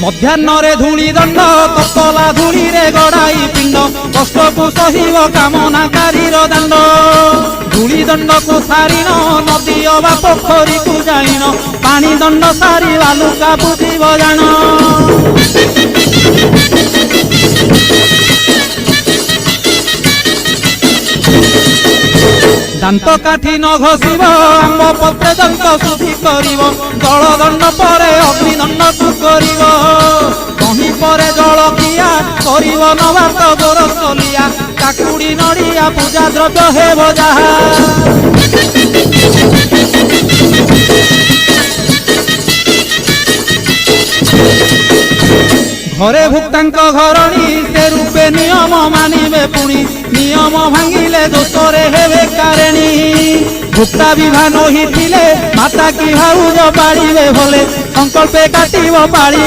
ମଧ୍ୟାହ୍ନରେ ଧୂଳି ଦଣ୍ଡ ତତଲା ଧୂଳିରେ ଗଡ଼ାଇ ପିଣ୍ଡ କଷ୍ଟକୁ ସହିବ କାମନାକାରୀର ଦାଣ୍ଡ। ଧୂଳି ଦଣ୍ଡକୁ ସାରିଣ ନଦୀ ଅବା ପୋଖରୀକୁ ଯାଇଣ ପାଣି ଦଣ୍ଡ ସାରି ବାଲୁକା ବୁଝିବ ଜାଣ। ଦାନ୍ତ କାଠି ନ ଘଷିବ ଆମ୍ବ ପତ୍ରେ ଦନ୍ତ ଶୁଦ୍ଧି କରିବ ଜଳ ଦଣ୍ଡ ପରେ ଅଗ୍ନି ଦଣ୍ଡକୁ କରିବ। କହିଁ ପରେ ଜଳକିଆ କରିବ ନବାତ ଗୋରସଲିଆ କାକୁଡ଼ି ନଡ଼ିଆ ପୂଜା ଦ୍ରବ୍ୟ ହେବ ଯାହା। ଘରେ ଭୁକ୍ତାଙ୍କ ଘରଣୀ ସେ ରୂପେ ନିୟମ ମାନିବେ ପୁଣି ନିୟମ ଭାଙ୍ଗିଲେ ଦୋଷରେ ହେବେ କାରେଣୀ। ଭୁକ୍ତା ବିଭା ନହିଥିଲେ ମାତା କି ଭାଉଜ ପାଳିବେ ଭଲେ ସଂକଳ୍ପେ କାଟିବ ପାଳି